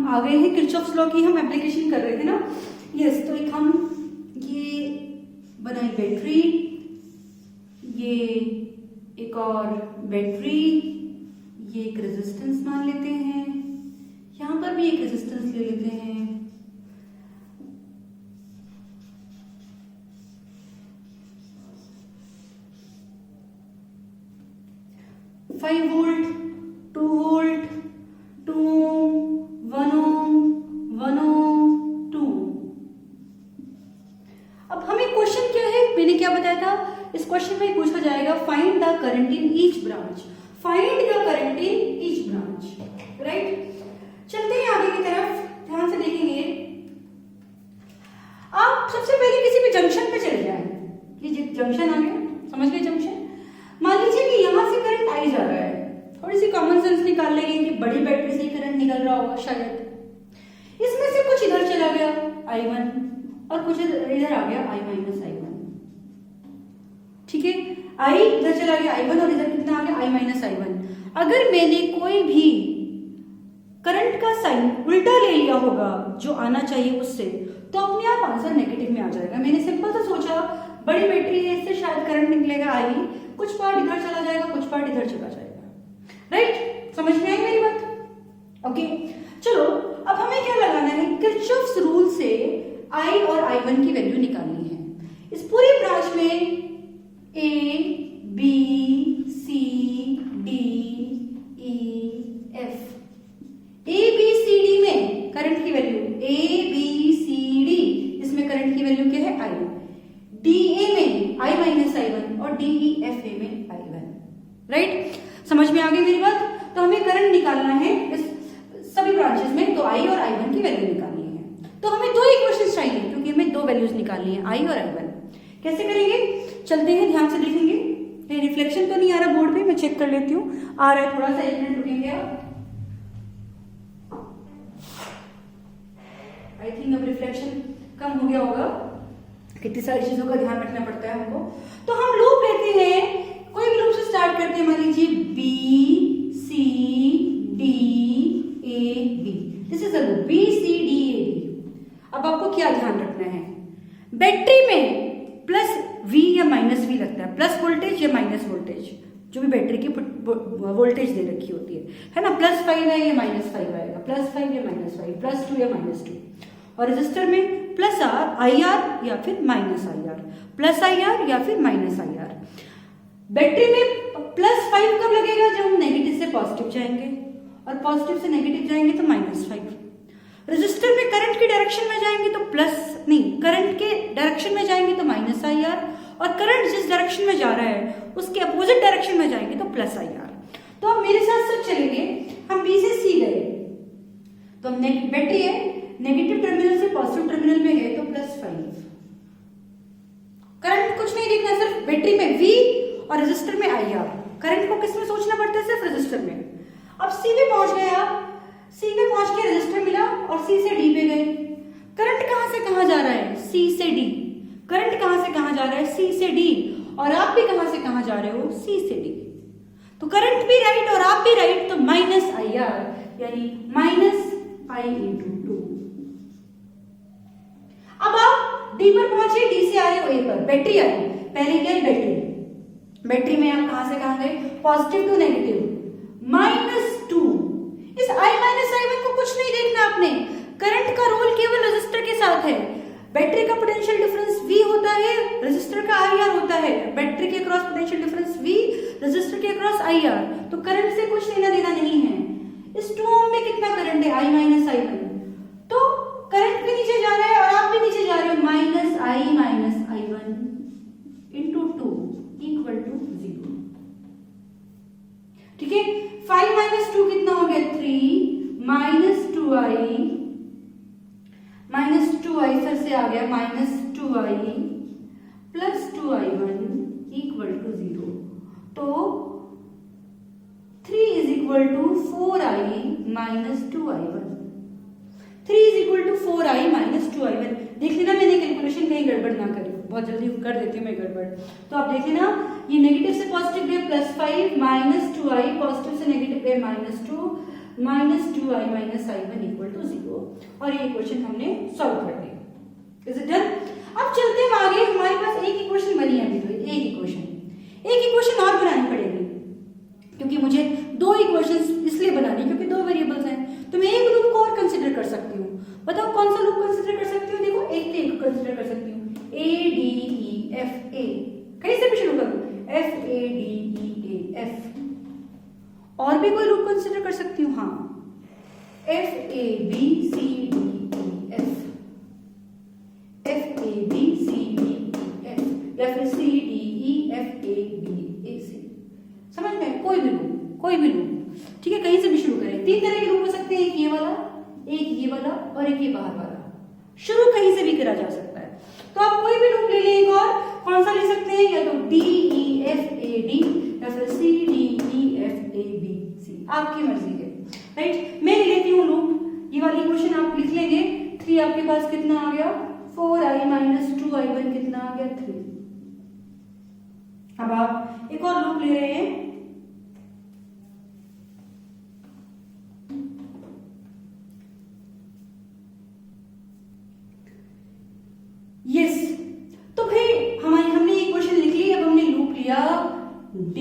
हम आ गए हैं किरचॉफ्स लॉ की, हम एप्लीकेशन कर रहे थे ना। यस, तो एक हम ये बनाई बैटरी, ये एक और बैटरी, ये एक रेजिस्टेंस मान लेते हैं, यहां पर भी एक रेजिस्टेंस ले लेते हैं, 5 वोल्ट, 2 वोल्ट, 2 ओम, 1 ओम, 1 ओम, 2। अब हमें क्वेश्चन क्या है, मैंने क्या बताया था, इस क्वेश्चन में पूछा जाएगा find the current in each branch, find the current in each branch, right. चलते हैं आगे की तरफ, ध्यान से देखेंगे। आप सबसे पहले किसी भी जंक्शन पे चले जाएं, ये जंक्शन आ गया, समझ गए जंक्शन। मान लीजिए कि यहां से करंट आई जा रहा है, थोड़ी सी कॉमन सेंस निकाल लेंगे कि बड़ी बैटरी से करंट निकल रहा होगा शायद। इसमें से कुछ इधर चला गया I1 और कुछ इधर आ गया I माइनस I1, ठीक है। I इधर चला गया I1 और इधर कितना आ गया I माइनस I1। अगर मैंने कोई भी करंट का साइन उल्टा ले लिया होगा जो आना चाहिए उससे, तो अपने आप आंसर नेगेटिव में आ जाएगा। मैंने सिंपल सा सोचा बड़ी बैटरी है, इससे शायद करंट निकलेगा I, कुछ पार्ट इधर चला जाएगा, कुछ पार्ट इधर चला जाएगा, राइट। समझ में आई मेरी बात? ओके, चलो अब हमें क्या लगाना है, किरचॉफ्स रूल से I और I1 की वैल्यू निकालनी है। इस पूरी ब्रांच में A, B, C, D, E, F, A, B, C, D में करंट की value A, B, C, D, इसमें करंट की वैल्यू क्या है I, D, A में I माइनस I1 और D, E, F, A में I1, राइट। समझ में आ गई मेरी बात? तो हमें करंट निकालना है इस सभी ब्रांचेस में, तो I और I1 की वैल्यू निकालनी है। तो हमें दो इक्वेशंस चाहिए क्योंकि हमें दो वैल्यूज निकालनी है I और I1। कैसे करेंगे, चलते हैं, ध्यान से देखेंगे। रिफ्लेक्शन तो नहीं आ रहा बोर्ड पे, मैं चेक कर लेती हूँ, आ रहा है थोड़ा सा, एक मिनट रुकेंगे आप। आई थिंक अब रिफ्लेक्शन कम हो गया होगा, कितनी सारी चीजों का ध्यान रखना पड़ता है हमको। तो हम लूप लेते हैं, कोई भी लूप से स्टार्ट करते हैं, मान लीजिए B, C, D, A, B, this is a loop B, C, D, A, B। अब आपको क्या ध्यान रखना है, बैटरी में प्लस V या माइनस V लगता है, प्लस वोल्टेज या माइनस वोल्टेज, जो भी बैटरी की वोल्टेज दे रखी होती है ना, +5 है या -5 आएगा, +5 या -5, +2 या -2। और रजिस्टर में प्लस IR या फिर -IR, प्लस IR या फिर -IR। बैटरी में +5 कब लगेगा, जब हम नेगेटिव से पॉजिटिव जाएंगे, और पॉजिटिव से नेगेटिव जाएंगे तो -5। रजिस्टर में करंट की डायरेक्शन में जाएंगे तो करंट के डायरेक्शन में जाएंगे तो -IR, और करंट जिस डायरेक्शन में जा रहा है उसके अपोजिट डायरेक्शन में जाएंगे तो +IR। तो अब मेरे साथ सब चलेंगे, हम B से C गए, तो हम बैटरी है, नेगेटिव टर्मिनल से पॉजिटिव टर्मिनल में गए तो +5। करंट कुछ नहीं देखना, सिर्फ बैटरी में V और रजिस्टर में IR। करंट को किस में सोचना पड़ता है, सिर्फ रजिस्टर में। अब C पे पहुंच गए आप, C पे पहुंच के रजिस्टर मिला और C से D पे गए। करंट कहां से कहां जा रहा है, C से D। करंट कहां से कहां जा रहा है, C से D, और आप भी कहां से कहां जा रहे हो, C से D। तो करंट भी राइट और आप भी राइट, तो -IR यानी -I × 2। अब आप D पर पहुंचे, D से आ रहे हो A पर, बैटरी आई, पहले क्या है बैटरी, बैटरी में आप कहां से कहां गए, पॉजिटिव टू नेगेटिव, -2। इस I माइनस I1 को कुछ नहीं देखना आपने, करंट का रोल केवल रजिस्टर के साथ है। बैटरी का पोटेंशियल डिफरेंस V होता है, रजिस्टर का IR होता है। बैटरी के across potential difference V, register के अक्रॉस IR, तो करंट से कुछ लेना देना नहीं है। इस 2 ओम में कितना करंट है, I माइनस I1, तो करंट भी नीचे जा रहा है और आप भी नीचे जा रहे हो, -I माइनस I1 × 2 = 0। ठीक है, 5 - 2 कितना हो गया, 3, -2i फिर से आ गया, -2i + 2i1 = 0। तो 3 = 4i - 2i1, 3 = 4i - 2i1। देख लेना मैंने कैलकुलेशन कहीं गड़बड़ ना करी, बहुत जल्दी कर देती हूँ मैं गड़बड़। तो आप देख लेना, ये नेगेटिव से पॉजिटिव गए +5, -2i, पॉजिटिव से नेगेटिव गए -2, -2i - i1 = 0 और ये इक्वेशन हमने सॉल्व कर दी। Is it done? अब चलते हैं आगे, हमारे पास एक इक्वेशन बनी है अभी, तो एक इक्वेशन और बनानी पड़ेगी क्योंकि मुझे दो इक्वेशंस इसलिए बनानी क्योंकि दो वेरिएबल्स हैं, तो मैं एक लूप को और कंसीडर कर सकती हूँ। बताओ कौन सा लूप कंसीडर कर सकती हूँ? देखो एक कंसीडर कर सकती हूँ, A D E F A, कहीं से भी शुरू करूँ, F A D E A F। और भी कोई लूप कंसीडर कर सकती हूँ, हाँ, F A B C D E F, F A B C D E F, या फिर C D E F A B A C। समझ में? कोई भी लूप, ठीक है, कहीं से भी शुरू करें। तीन तरह के लूप हो सकते हैं, एक ये वाला, एक ये वाला और एक ये बाहर वाला। शुरू कहीं से भी करा जा सकता है, तो आप कोई भी लूप ले लें। एक और कौन सा ले सकते हैं? या तो D E F A D या फिर C D E F A B C, आपकी मर्जी है, राइट। मैं ले लेती हूँ लूप, ये वाली इक्वेशन आप लिख लेंगे। 3 आपके पास कितना आ गया? 4i - 2i1 कितना आ गया? 3। अब आप एक और लूप ले रहे हैं, यस। तो भाई हमने इक्वेशन लिख ली, अब हमने लूप लिया D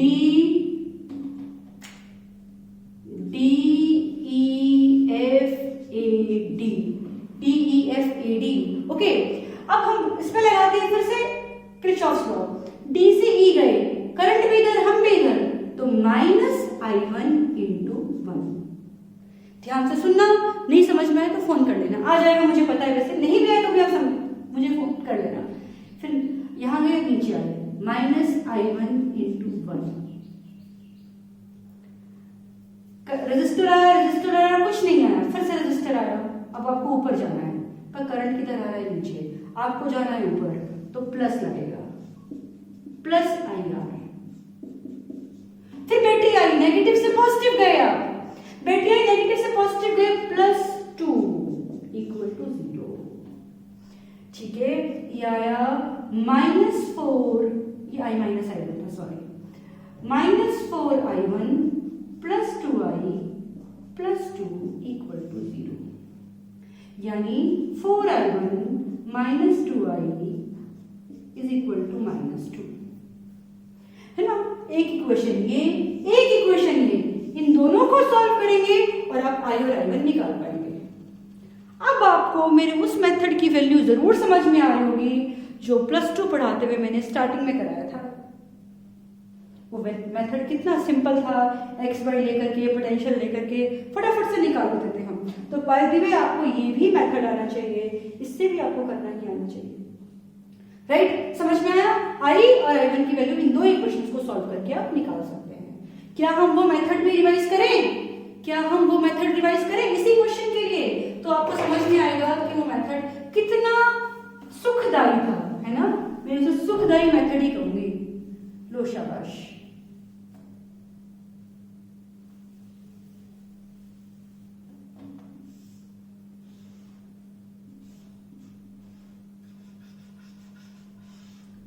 E F A D, okay. अब हम इसमें लगाते हैं फिर से किरचॉफ्स लॉ। D से E गए, करंट भी इधर, हम भी इधर, तो -i1 × 1। ध्यान से सुनना, नहीं समझ में आए तो फोन कर लेना, आ जाएगा मुझे पता है, वैसे नहीं भी आए तो भी आप मुझे फोन कर लेना। फिर यहां गए, नीचे आए, -i1 × 1। रजिस्टर आया, कुछ नहीं आया, फिर से रजिस्टर आया। अब आपको ऊपर जाना है, पर करंट किधर आ रहा है? नीचे, आपको जाना है ऊपर, तो प्लस लगेगा, +IR। फिर बैटरी आई, नेगेटिव से पॉजिटिव गए, आप बैटरी आई, नेगेटिव से पॉजिटिव गए, +2 = 0। ठीक है, ये आया -4, ये i - i1 था, सॉरी, -4i1 + 2i + 2 = 0, यानी 4i1 - 2i = -2, है ना। एक इक्वेशन ये, एक इक्वेशन ये, इन दोनों को सॉल्व करेंगे और आप i और i1 निकाल पाएंगे। अब आपको मेरे उस मेथड की वैल्यू जरूर समझ में आ रही होगी जो +2 पढ़ाते हुए मैंने स्टार्टिंग में कराया था। वो मेथड कितना सिंपल था, x y लेकर के, पोटेंशियल लेकर के फटाफट से निकाल देते थे हम। तो बाय द वे आपको ये भी मेथड आना चाहिए, इससे भी आपको करना ही आना चाहिए, राइट। समझ में आया? i और i1 की वैल्यू इन दो इक्वेशंस को सॉल्व करके आप निकाल सकते हैं। क्या हम वो मेथड भी रिवाइज करें? इसी क्वेश्चन के लिए? तो आपको समझ में आएगा कि वो मेथड कितना सुखदायी था, है ना। मैं इसे सुखदायी मेथड ही कहूंगी। लो शाबाश।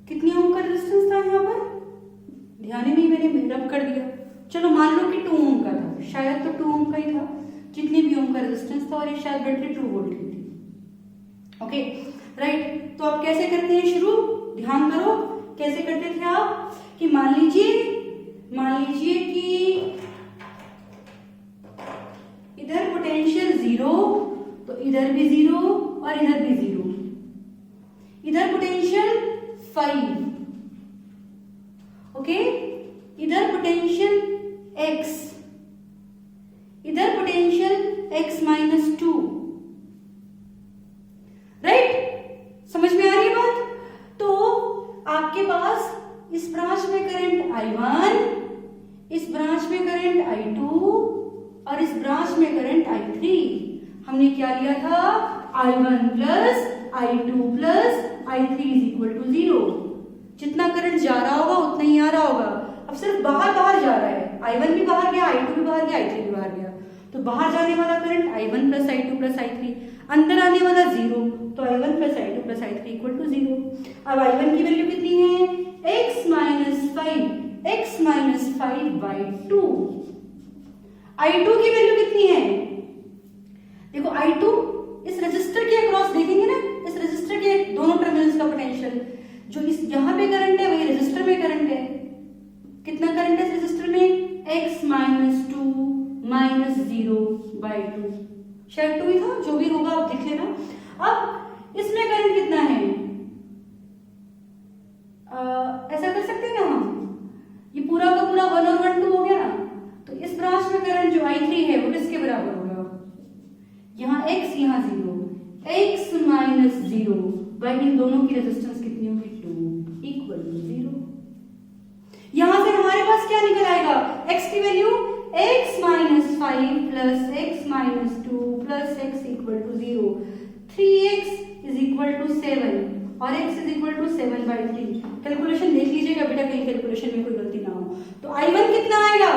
कितनी ओम का रेजिस्टेंस था यहाँ पर? ध्यान ही नहीं, मैंने रब कर दिया। चलो मान लो कि 2 ओम का था, शायद तो 2 ओम का ही था, जितनी भी ओम का रेजिस्टेंस था, और ये शायद बैटरी 2 वोल्ट की थी। Okay, right. तो आप कैसे करते हैं शुरू? ध्यान करो, कैसे करते थे आप कि मान लीजिए कि इधर पोटेंशियल 0, तो इधर भी 0 और इधर भी 0। इधर पोटेंशियल 5, ओके, इधर पोटेंशियल x, इधर पोटेंशियल x - 2, राइट। समझ में आ रही है बात? तो आपके पास इस ब्रांच में करंट I1, इस ब्रांच में करंट I2 और इस ब्रांच में करंट I3। हमने क्या लिया था? I1 + I2 + I3 = 0। जितना करंट जा रहा होगा उतना ही आ रहा होगा। अब सिर्फ बाहर जा रहा है, I1 भी बाहर गया, I2 भी बाहर गया, I3 भी बाहर गया, तो बाहर जाने वाला करंट I1 + I2 + I3, अंदर आने वाला 0, तो I1 + I2 + I3 = 0। अब I1 की वैल्यू कितनी है? x - 5/2। I2 की वैल्यू कितनी है? देखो I2 इस रेजिस्टर के अक्रॉस देखेंगे ना, इस रेजिस्टर के दोनों टर्मिनल्स का पोटेंशियल, जो इस यहाँ पे करंट है वही रेजिस्टर में करंट है। कितना करंट है इस रेजिस्टर में? x माइनस 2 माइनस 0/2, शायद 2 ही था, जो भी होगा आप देख लेना। अब इसमें करंट कितना है? ऐसा कर सकते हैं ना हम, ये पूरा का पूरा 1 और 1 2 हो गया ना, तो इस ब्रांच में करंट जो I3 है वो किसके बराबर होगा? यहाँ x यहाँ 0, x माइनस 0 बाई इन दोनों की रेजिस्टेंस कितनी होगी? 2 इक्वल टू 0। यहां से हमारे पास क्या निकल आएगा? x की value x minus 5 plus x minus 2 plus x equal to 0, 3x is equal to 7 और x is equal to 7/3। Calculation देख लीजिएगा बेटा, कहीं कैलकुलेशन में कोई गलती ना हो। तो I1 कितना आएगा?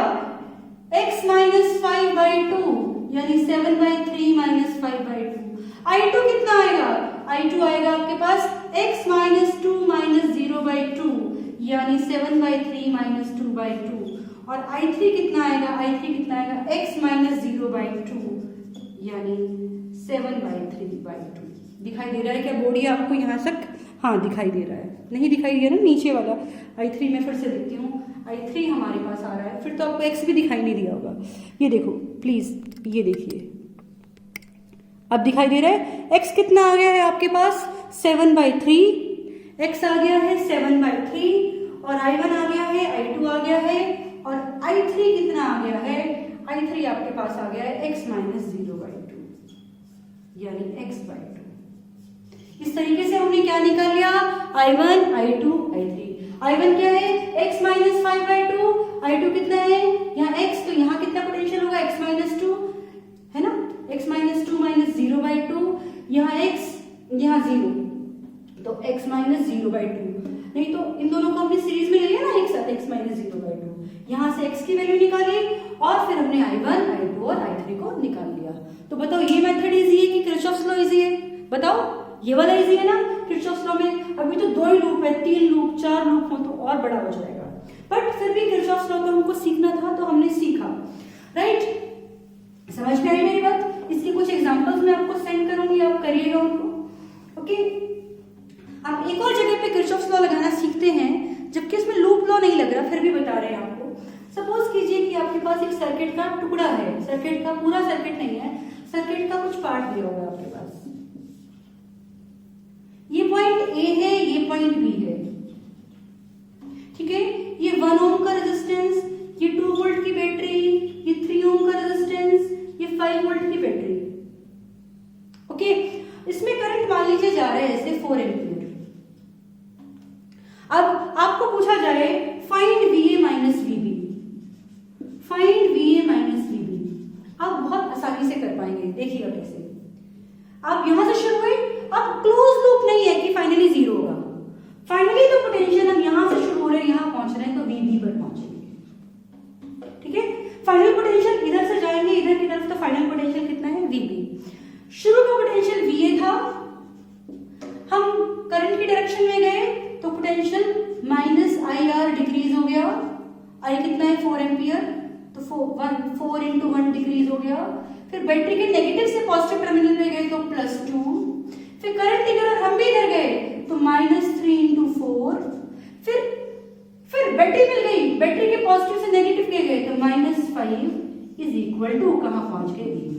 x माइनस 5/2 यानी 7/3 माइनस 5/2। I2 कितना आएगा? I2 आएगा आपके पास x माइनस 2 माइनस 0/2 यानी 7/3 माइनस 2/2। और I3 कितना आएगा? I3 कितना आएगा? x माइनस 0/2 यानी 7/3/2। दिखाई दे रहा है क्या बोर्ड आपको यहाँ तक? हाँ दिखाई दे रहा है, नहीं दिखाई दे रहा ना नीचे वाला? I3 में फिर से लिखती हूँ, I3 हमारे पास आ रहा है, फिर तो आपको x भी दिखाई नहीं दिया होगा। ये देखो प्लीज, ये देखिए अब दिखाई दे रहा है। x कितना आ गया है आपके पास? 7/3, x आ गया है 7/3 और I1 आ गया है, I2 आ गया है और I3 कितना आ गया है? I3 आपके पास आ गया है x माइनस 0/2 यानी x/2। इस तरीके से हमने क्या निकाल लिया? I1, I2, I3। I1 क्या है? x माइनस 5/2, I2 कितना है? यहाँ x, तो यहाँ कितना पोटेंशियल होगा? x माइनस 2 है ना, x माइनस 2 माइनस 0/2, यहाँ x यहाँ 0, तो x माइनस 0/2। नहीं तो इन दोनों को हमने सीरीज में ले लिया ना एक साथ, x माइनस 0/2। यहाँ से x की वैल्यू निकाली और फिर हमने I1, I2 और I3 को निकाल लिया। तो बताओ ये मेथड इजी है कि किरचॉफ्स लॉ इजी है? बताओ, ये वाला इजी है ना किरचॉफ्स लॉ में? अभी तो 2 ही लूप है, 3 लूप 4 लूप हो तो और बड़ा हो जाएगा, बट फिर भी किरचॉफ्स लॉ को हमको सीखना था तो हमने सीखा, राइट? समझ में आई मेरी बात? इसके कुछ एग्जांपल्स मैं आपको सेंड करूंगी, आप करिएगा उनको, ओके? हम एक और जगह पे किरचॉफ्स लॉ लगाना सीखते हैं, जबकि इसमें लूप लॉ नहीं लग रहा, फिर भी बता रहे हैं आपको। सपोज कीजिए कि आपके पास एक सर्किट का टुकड़ा है, सर्किट का पूरा सर्किट नहीं है, सर्किट का कुछ पार्ट दिया हुआ है आपके पास। ये पॉइंट ए है, ये पॉइंट बी है, ठीक है? ये 1 ओम का रेजिस्टेंस, ये 2 वोल्ट की बैटरी, ये 3 ओम का रेजिस्टेंस, ये 5 वोल्ट की बैटरी, ओके? इसमें करंट मान लीजिए जा रहा है ऐसे 4 एम्पीयर। अब आपको पूछा जाए find VA minus VB, find VA minus VB, आप बहुत आसानी से कर पाएंगे। देखिएगा कैसे। आप यहां से शुरू हुए, अब क्लोज लूप नहीं है कि फाइनली 0 होगा, फाइनली तो पोटेंशियल हम यहां से शुरू हो रहे हैं, यहां पहुंच रहे हैं तो VB पर पहुंचेंगे, ठीक है? फाइनल पोटेंशियल इधर से जाएंगे इधर की तरफ, तो फाइनल पोटेंशियल कितना है? VB। शुरू का पोटेंशियल VA था, हम करंट की डायरेक्शन में गए तो पोटेंशियल माइनस IR डिक्रीज हो गया। I कितना है? 4 एम्पियर, तो 4 into 1 डिक्रीज हो गया। फिर बैटरी के नेगेटिव से पॉजिटिव टर्मिनल में गए तो +2, फिर करंट इधर हम भी इधर गए तो -3 into 4, फिर बैटरी मिल गई, बैटरी के पॉजिटिव से नेगेटिव के गए तो -5 इज इक्वल टू कहां पहुंच गए? VB।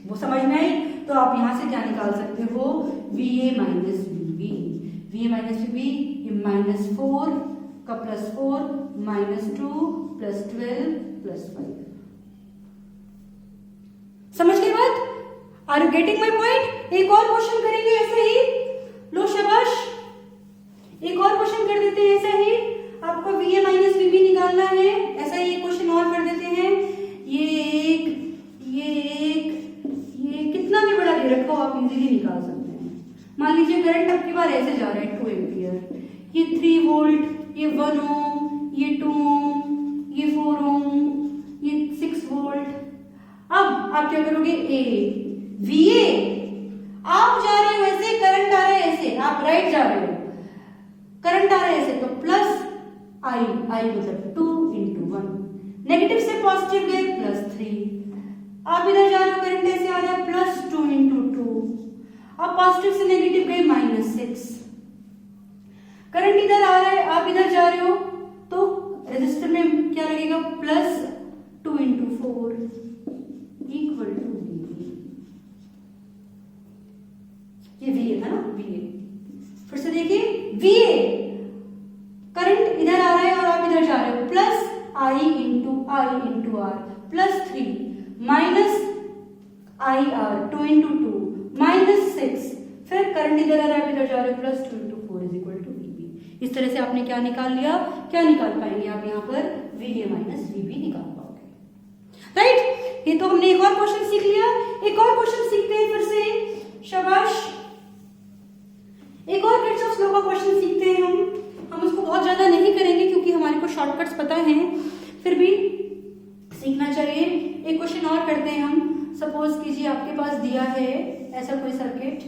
वो समझ में आई? तो आप यहां से क्या निकाल सकते हो? VA minus VB। VA minus VB, ये -4 का +4, -2 +12 +5। समझ गए बात? Are you getting my point? एक और क्वेश्चन करेंगे ऐसे ही, लो शाबाश, एक और क्वेश्चन कर देते हैं ऐसा ही। आपको VA माइनस VB निकालना है, ऐसा ही एक क्वेश्चन और कर देते हैं। ये कितना भी बड़ा दे रखा हो आप इजीली निकाल सकते हैं। मान लीजिए करंट आपकी बार ऐसे जा रहा है 2 एम्पियर, ये 3 वोल्ट, ये 1 ओम, ये 2 ओम, ये 4 ओम, ये 6 वोल्ट। अब आप क्या करोगे? VA, आप जा रहे हो ऐसे, करंट आ रहा है ऐसे, आप राइट जा रहे हो, करंट आ रहा है ऐसे, तो प्लस I मतलब 2 into 1, नेगेटिव से पॉजिटिव गए +3, आप इधर जा रहे हो करंट ऐसे आ रहा है +2 × 2, आप पॉजिटिव से नेगेटिव गए -6, करंट इधर आ रहा है, आप इधर जा रहे हो तो रेजिस्टर में क्या लगेगा +2 × 4 = VA। ये VA था ना, VA। फिर से देखिए VA, करंट इधर आ रहा है और आप इधर जा रहे हो +I × R +3 -IR 2 × 2 -6, फिर करंट इधर आ रहा है, आप इधर जा रहे हो +2 × 4 = VB। इस तरह से आपने क्या निकाल लिया, क्या निकाल पाएंगे आप यहाँ पर VA - VB निकाल पाओगे, राइट। ये तो हमने एक और क्वेश्चन सीख लिया, एक और क्वेश्चन सीखते हैं फिर से, शाबाश। एक और किरचॉफ लॉ का क्वेश्चन सीखते हैं हम उसको बहुत ज्यादा नहीं करेंगे क्योंकि हमारे को शॉर्टकट्स पता हैं, फिर भी सीखना चाहिए। एक क्वेश्चन और करते हैं हम। सपोज कीजिए आपके पास दिया है ऐसा कोई circuit,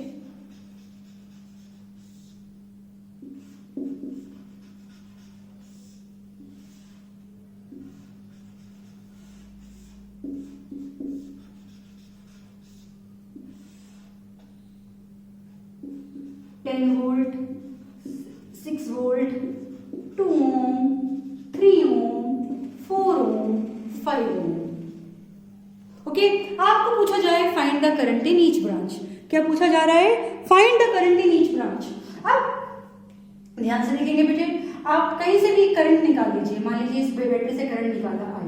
volt 6 volt 2 ohm 3 ohm 4 ohm 5 ohm। Okay, आपको पूछा जाए find the current in each branch. क्या पूछा जा रहा है? Find the current in each branch. अब ध्यान से देखेंगे बेटे, आप कहीं से भी करंट निकाल लीजिए। मान लीजिए इस बैटरी से करंट निकाला I,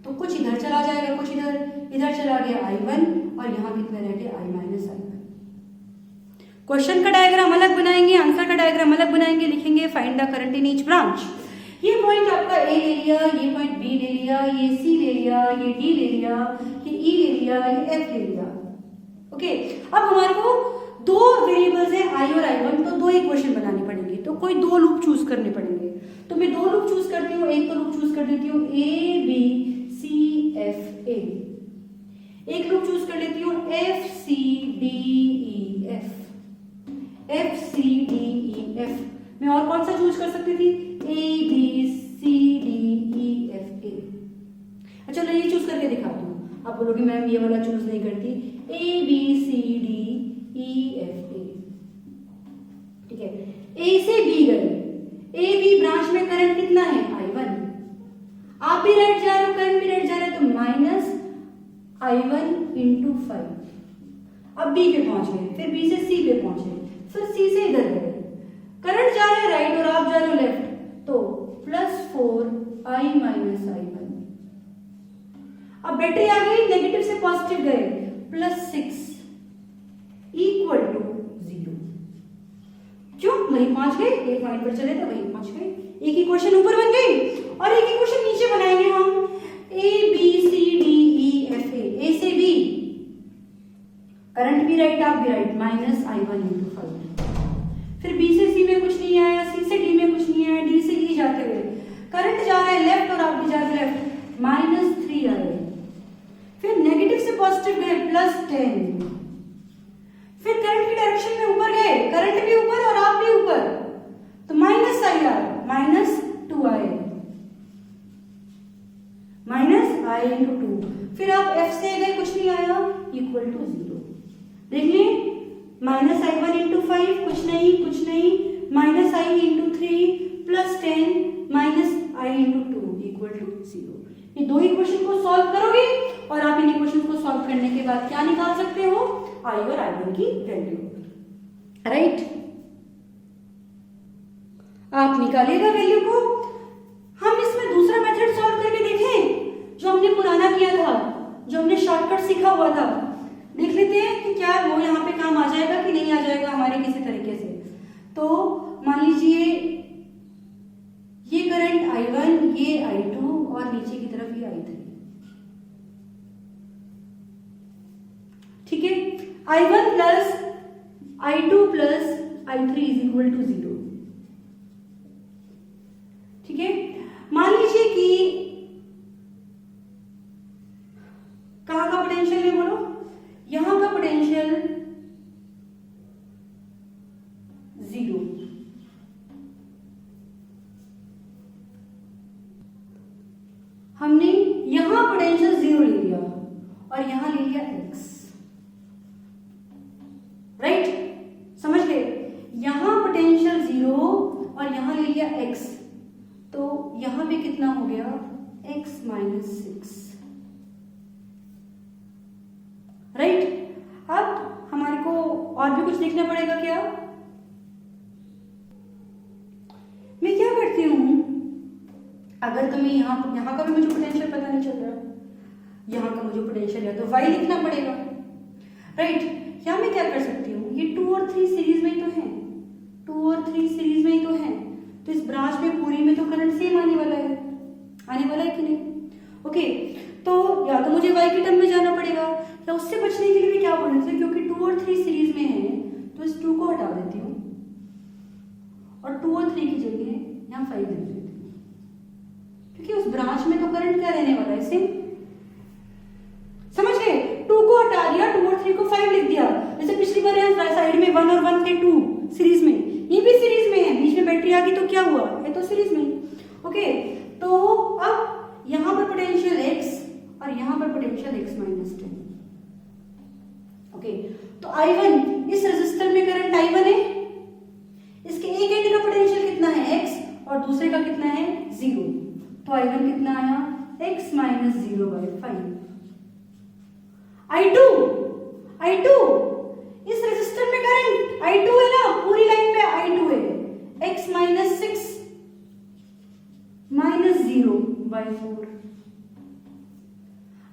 तो कुछ इधर चला जाएगा, कुछ इधर चला गया I1, और यहाँ कितने रह गए I - I1। क्वेश्चन का डायग्राम अलग बनाएंगे, आंसर का डायग्राम अलग बनाएंगे, लिखेंगे find the current in each branch. ये पॉइंट आपका A ले लिया, ये पॉइंट B ले लिया, ये C ले लिया, ये D ले लिया, ये E ले लिया, ये F ले लिया। ओके, अब हमारे को दो वेरिएबल्स है I और I1, तो दो इक्वेशन बनानी पड़ेगी, तो कोई दो लूप चूज करने पड़ेंगे। तो मैं दो लूप चूज करती हूँ, एक तो लूप चूज कर देती हूँ A B C F A, एक लूप चूज कर लेती हूँ F C D E F, F C D E F। मैं और कौन सा चूज कर सकती थी? A B C D E F A। अच्छा, मैं ये चूज करके दिखाती हूँ। आप बोलोगे मैम ये वाला चूज नहीं करती। A B C D E F A, ठीक है। A से B गए, A B ब्रांच में करंट कितना है? I1। आप भी राइट जा रहे हो, करंट भी राइट जा रहा है, तो -I1 × 5। अब B पे पहुंच गए, फिर B से C पे पहुंचे, फिर C से इधर गए, करंट जा रहा है राइट और आप जा रहे हो लेफ्ट, तो +4I - I1। अब बैटरी आ गई, नेगेटिव से पॉजिटिव गए, +6 = 0। क्यों? वहीं पहुंच गए, एक पॉइंट पर चले तो वहीं पहुंच गए। एक इक्वेशन ऊपर बन गई और एक इक्वेशन नीचे बनाएंगे हम। A B C D E F A, A से B, करंट भी राइट आप भी राइट, -I1 × 5। फिर B से C में कुछ नहीं आया, C से D में कुछ नहीं आया, D से E जाते हुए करंट जा रहा है लेफ्ट और आप भी जा रहे हो लेफ्ट, -3 आए। फिर नेगेटिव से पॉजिटिव गए, +10। फिर करंट की डायरेक्शन में ऊपर गए, करंट भी ऊपर और आप भी ऊपर, तो -IR -2 आए, -I × 2। फिर आप F से गए, कुछ नहीं आया, = 0। देख लिए, -I1 × 5 कुछ नहीं, -I × 3 +10 -I × 2 = 0। ये दो इक्वेशन को सॉल्व करोगे और आप इन इक्वेशन को सॉल्व करने के बाद क्या निकाल सकते हो? I और I1 की वैल्यू, राइट। आप निकालिएगा वैल्यू को। हम इसमें दूसरा मेथड सॉल्व करके देखें, जो हमने पुराना किया था, जो हमने शॉर्टकट सीखा हुआ था। देख लेते हैं कि क्या वो यहाँ पे काम आ जाएगा कि नहीं आ जाएगा हमारे किसी तरीके से। तो मान लीजिए ये करंट I1, ये I2 और नीचे की तरफ ये I3, ठीक है। I1 + I2 + I3 = 0, ठीक है। मान लीजिए कि कहाँ का पोटेंशियल है बोलो? यहां का पोटेंशियल 0, ले लिया x, राइट, समझ गए। यहां पोटेंशियल 0 और यहां ले लिया x, तो यहां भी कितना हो गया x माइनस 6, राइट। अब हमारे को और भी कुछ देखना पड़ेगा क्या। मैं क्या करती हूं, अगर तुम्हें यहाँ का भी मुझे पोटेंशियल पता नहीं चल रहा, यहाँ का मुझे पोटेंशियल है तो y लिखना पड़ेगा, राइट। यहाँ मैं क्या कर सकती हूँ, ये 2 और 3 सीरीज में ही तो है, 2 और 3 सीरीज में ही तो है, तो इस ब्रांच में पूरी में तो करंट सेम आने वाला है कि नहीं। ओके, तो या तो मुझे y की टर्म में जाना पड़ेगा, या उससे बचने के लिए भी क्या बोलना चाहिए, क्योंकि 2 और 3 सीरीज में है तो इस 2 को हटा देती हूँ और 2 और 3 की जगह यहाँ 5 लिख देती हूँ, क्योंकि उस ब्रांच में तो करंट क्या रहने वाला है, सेम। समझ गए, 2 को हटा दिया, 2 और 3 को 5 लिख दिया। जैसे पिछली बार यहाँ साइड में 1 और 1 थे 2 सीरीज में, ये भी सीरीज में है, बीच में बैटरी आ गई तो क्या हुआ, ये तो सीरीज में। ओके, तो अब यहाँ पर पोटेंशियल x और यहाँ पर पोटेंशियल x माइनस 10। ओके, तो I1 इस रेजिस्टर में करंट I1 है, इसके एक एंड का पोटेंशियल कितना है x और दूसरे का कितना है 0, तो I1 कितना आया x माइनस 0/5। I2 इस रेजिस्टर में करंट I2 है ना, पूरी लाइन में I2 है, x माइनस 6 माइनस 0/4।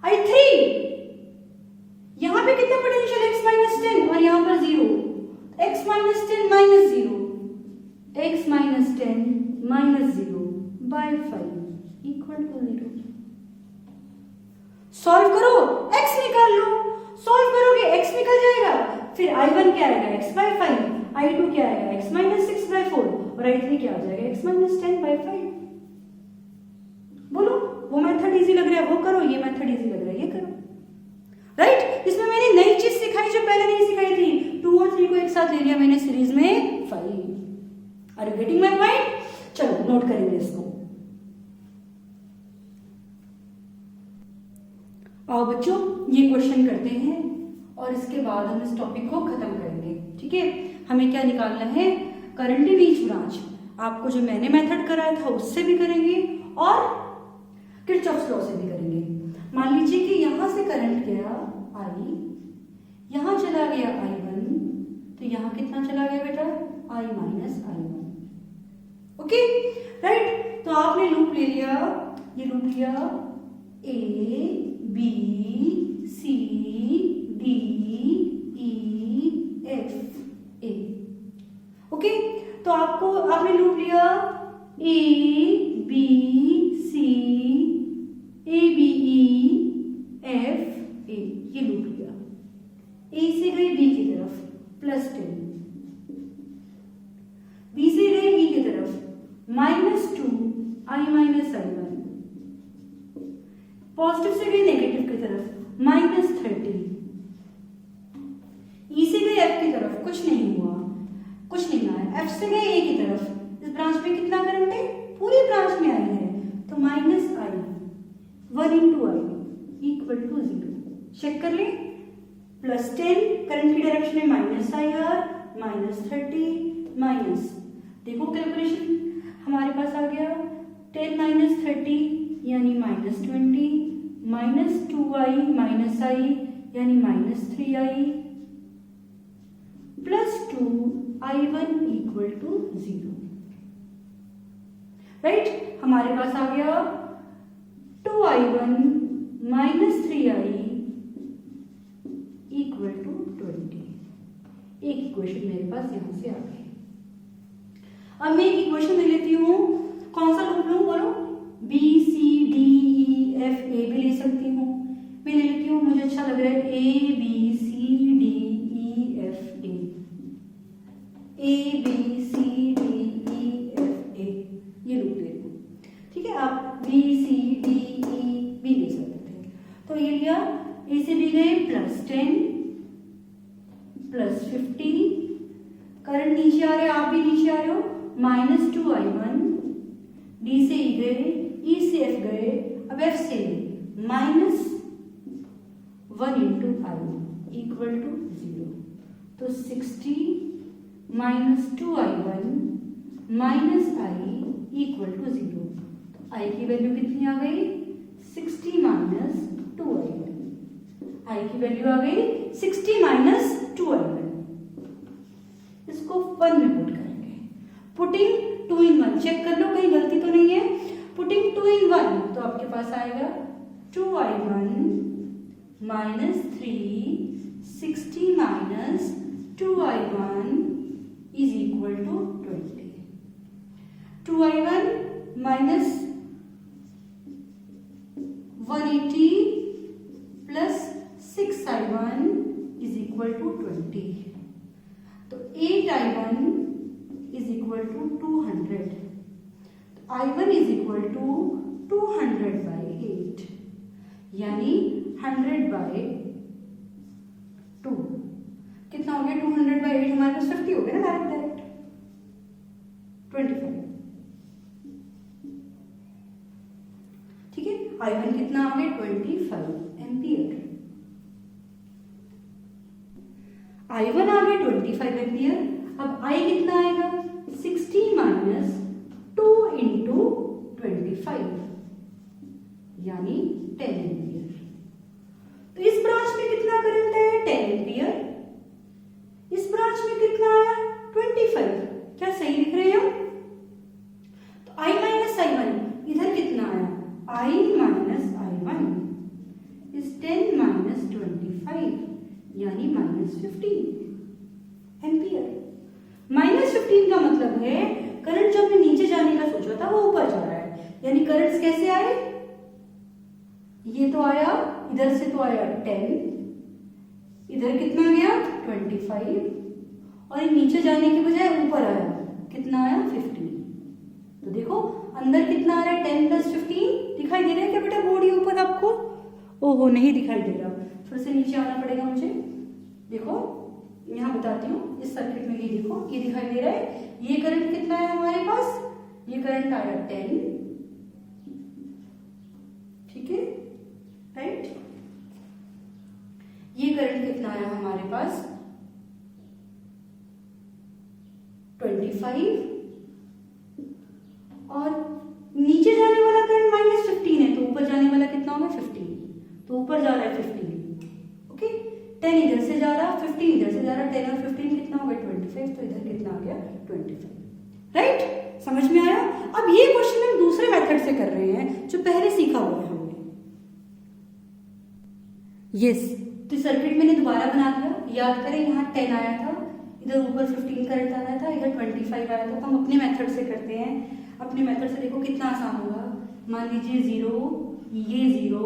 I3 यहां पे कितना पोटेंशियल x माइनस 10 और यहां पर 0, x minus 10 minus 0, x minus 10 minus 0/5 equal to 0। Solve करो, x निकाल लो, सॉल्व करोगे x निकल जाएगा, फिर I1 क्या आएगा x/5, I2 क्या आएगा x माइनस 6/4 और I3 क्या आ जाएगा x माइनस 10/5। बोलो, वो मेथड इजी लग रहा है वो करो, ये मेथड इजी लग रहा है ये करो, राइट। इसमें मैंने नई चीज सिखाई जो पहले नहीं सिखाई थी, 2 और 3 को एक साथ ले लिया मैंने सीरीज में 5। Are you getting my point. चलो नोट करेंगे इसको। आओ बच्चों, ये क्वेश्चन करते हैं और इसके बाद हम इस टॉपिक को खत्म करेंगे, ठीक है। हमें क्या निकालना है, करंट इन ईच ब्रांच। आपको जो मैंने मेथड कराया था उससे भी करेंगे और किरचॉफ्स लॉ से भी करेंगे। मान लीजिए कि यहां से करंट गया I, यहां चला गया I1, तो यहां कितना चला गया बेटा I minus I1। Okay, right. तो आपने लूप ले लिया, ये लूप लिया A B C D E F A। Okay, तो आपने लूप लिया A B C A B E F A, ये लूप लिया। A से गई B की तरफ +10, B से गए E की तरफ -2 I माइनस I1, पॉजिटिव से गई नेगेटिव की तरफ -30, E से गए F की तरफ कुछ नहीं हुआ, कुछ नहीं आया, F से गए A की तरफ। इस ब्रांच में कितना करंट है, पूरी ब्रांच में आई है, तो -I 1 × I equal to 0। Check कर ले, +10 करंट की डायरेक्शन में -IR -30 माइनस, देखो कैलकुलेशन हमारे पास आ गया 10 - 30 यानी -20, -2I माइनस I यानी -3I +2 I1 equal to 0, right. हमारे पास आ गया 2I1 -3I इक्वल टू 20। एक इक्वेशन मेरे पास यहां से आ गई। अब मैं एक इक्वेशन ले लेती हूँ, कौन सा लूप लूँ बोलो, B C D E F A भी ले सकती हूँ। मैं ले लेती हूँ, मुझे अच्छा लग रहा है A B C D E F A, A B C D E F A, ये लूप ले लो, ठीक है। आप B C D E भी ले सकते थे, तो ये लिया, A से भी गए +10 +50, करंट नीचे आ रहे हैं, आप भी नीचे आ रहे हो, -2I1, D से E गए, E से F गए, अब F से 1 इंटू आई इक्वल टू 0। तो 60 minus 2i1 minus i equal to 0। तो आई की वैल्यू कितनी आ गई? 60 माइनस 2i1। आई की वैल्यू आ गई 60 माइनस 2i1। इसको 1 में पुट करेंगे। पुटिंग 2 in 1, चेक कर लो कहीं गलती तो नहीं है। पुटिंग 2 in 1 तो आपके पास आएगा 2i1 minus 3 60 minus 2i1 is equal to 20। 2i1 minus 180 plus 6i1 is equal to 20। तो 8i1 इज इक्वल टू 200। तो i1 is equal to 200 by 8, यानी 100 बाई 2। कितना हो गया? 200 बाई 8 हमारे पास 50 हो गया ना, डायरेक्ट 25। ठीक है, i1 कितना आ गया? 25 एम्पियर। i1 आ गया 25 एम्पियर। अब i कितना आएगा? 60 माइनस 2 इंटू 25, यानी 10 एम्पियर। तो इस ब्रांच में कितना करंट है? 10 एम्पियर। इस ब्रांच में कितना आया? 25। क्या सही लिख रहे हो? तो i माइनस i1 इधर कितना आया? i minus i1 is 10 minus 25, यानी माइनस 15 एम्पियर। माइनस 15 का मतलब है करंट जो हमने नीचे जाने का सोचा था वो ऊपर जा रहा है। यानी करंट्स कैसे आए? ये तो आया, इधर से तो आया 10, इधर कितना गया? 25, और नीचे जाने की बजाय ऊपर आया, कितना आया? 15। तो देखो अंदर कितना आ रहा है? 10 प्लस 15। दिखाई दे रहा है क्या बेटा बोर्ड के ऊपर आपको? ओहो, नहीं दिखाई दे रहा, फिर से नीचे आना पड़ेगा मुझे। देखो यहाँ बताती हूँ, इस सर्किट में ये देखो, ये दिखाई दे रहा है। ये करंट कितना है हमारे पास? ये करंट आया 10, ठीक है, राइट। ये करंट कितना आया हमारे पास? 25, और नीचे जाने वाला करंट माइनस 15 है, तो ऊपर जाने वाला कितना होगा? 15। तो ऊपर जा रहा है 15, ओके। 10 इधर से जा रहा, 15 इधर से जा रहा, 10 और 15 कितना हो गया? 25। तो इधर कितना आ गया? 25, राइट। समझ में आया? अब ये क्वेश्चन हम दूसरे मेथड से कर रहे हैं जो पहले सीखा हुआ है हमने। यस, तो सर्किट मैंने दोबारा बना दिया। याद करें, यहाँ 10 आया था, इधर ऊपर 15 करंट आया था, इधर 25 आया था। तो हम अपने मेथड से करते हैं। अपने मेथड से देखो कितना आसान होगा। मान लीजिए 0, ये 0,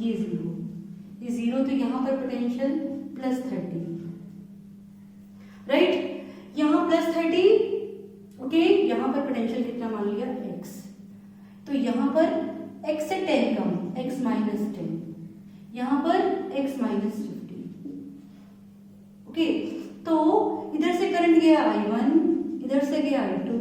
ये 0, ये 0, तो यहाँ पर पोटेंशियल प्लस 30, राइट। यहाँ प्लस 30, ओके। यहाँ पर पोटेंशियल कितना मान लिया? x। तो यहाँ पर x से 10 कम, x माइनस 10, यहाँ पर x माइनस 50, ओके। तो इधर से करंट गया i1, इधर से गया i2,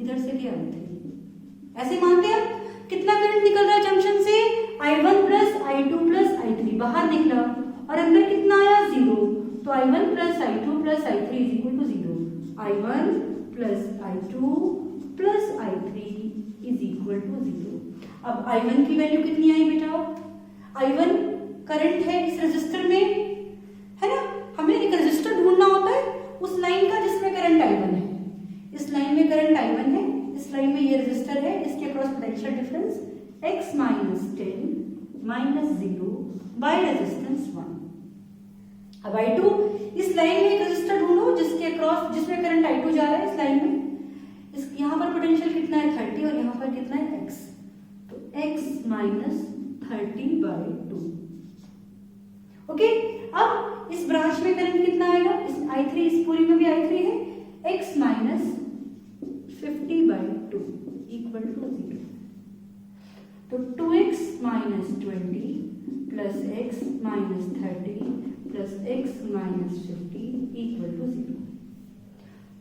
इधर से गया i3। ऐसे मानते हैं कितना करंट निकल रहा है जंक्शन से? i1 plus i2 plus i3 बाहर निकला, और अंदर कितना आया? 0। तो i1 plus i2 plus i3 is equal to 0। i1 plus i2 plus i3 is equal to 0। अब i1 की वैल्यू कितनी आई बेटा? i1 करंट है इस रेजिस्टर में, है ना। हमें एक रेजिस्टर ढूंढना होता है उस लाइन का जिसमें करंट i1 है। इस लाइन में करंट i1 है, इस लाइन में ये रेजिस्टर है, इसके across potential difference x minus 10 minus 0 by resistance 1। अब i2, इस लाइन में एक रेजिस्टर ढूंढो जिसके अक्रॉस, जिसमें करंट i2 जा रहा है इस लाइन में। इस यहाँ पर पोटेंशियल कितना है? 30, और यहाँ पर कितना है? x। तो x माइनस 30 बाई 2, ओके। अब इस ब्रांच में करंट कितना आएगा? इस i3, इस पूरी में भी i3 है, x minus 50 by 2 equal to 0। तो 2x minus 20 plus x minus 30 plus x minus 50 equal to 0।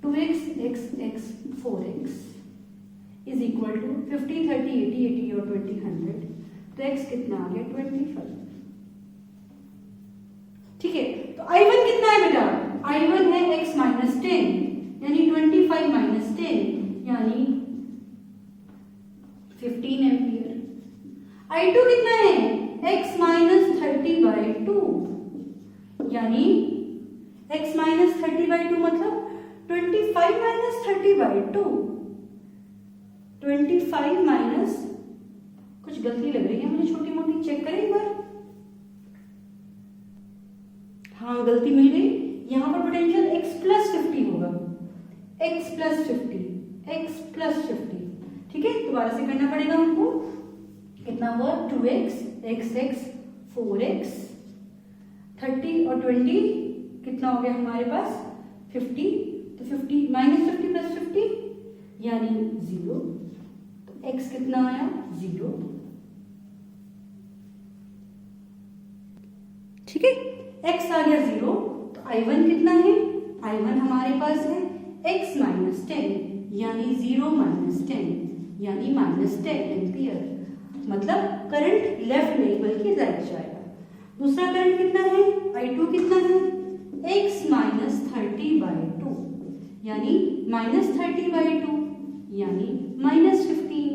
2x x x 4x is equal to 50 30 80 80 और 20 100। तो x कितना आ गया? 25। तो I1 कितना है बेटा? I1 है x माइनस 10 यानी 25 माइनस 10 यानी 15 एम्पियर। I2 कितना है? x माइनस 30/2 यानी x माइनस 30/2 मतलब 25 माइनस 30/2। 25 माइनस, कुछ गलती लग रही है मुझे छोटी मोटी, चेक करें एक बार। हाँ गलती मिल गई, यहां पर पोटेंशियल x प्लस 50 होगा, x प्लस 50, x प्लस 50। ठीक है, दोबारा से करना पड़ेगा हमको। कितना हुआ? 2x, x 4x, 30 और 20 कितना हो गया हमारे पास? 50। तो 50 माइनस 50 प्लस 50 यानी 0। तो x कितना आया? 0। ठीक है, x आ गया 0। तो I1 कितना है? I1 हमारे पास है x माइनस 10 यानी 0 माइनस 10 यानी माइनस 10 एम्पियर। मतलब करंट लेफ्ट नहीं बल्कि राइट जाएगा। दूसरा करंट कितना है? I2 कितना है? x माइनस 30/2 यानी माइनस 30/2 यानी माइनस 15।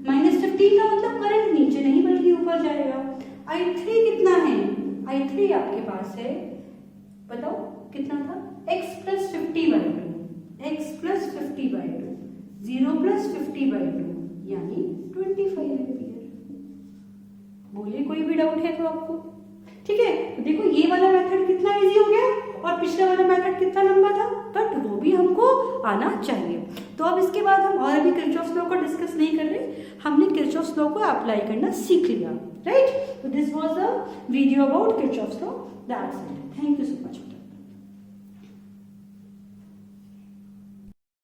माइनस 15 का मतलब करंट नीचे नहीं बल्कि ऊपर जाएगा। I3 कितना है? I3 आपके पास है, बताओ कितना था? x plus 50/2, x plus 50/2, 0 plus 50/2 यानी 25 एम्पियर। बोलिए कोई भी डाउट है तो आपको? ठीक है, तो देखो ये वाला मेथड कितना इजी हो गया और पिछला वाला मेथड कितना लंबा था, बट वो भी हमको आना चाहिए। तो अब इसके बाद हम और भी किरचॉफ्स लॉ को डिस्कस नहीं कर रहे, हमने किरचॉफ्स लॉ को अप्लाई करना सीख लिया, राइट? तो this was the video about Kirchhoff's law, that's it. Thank you so much.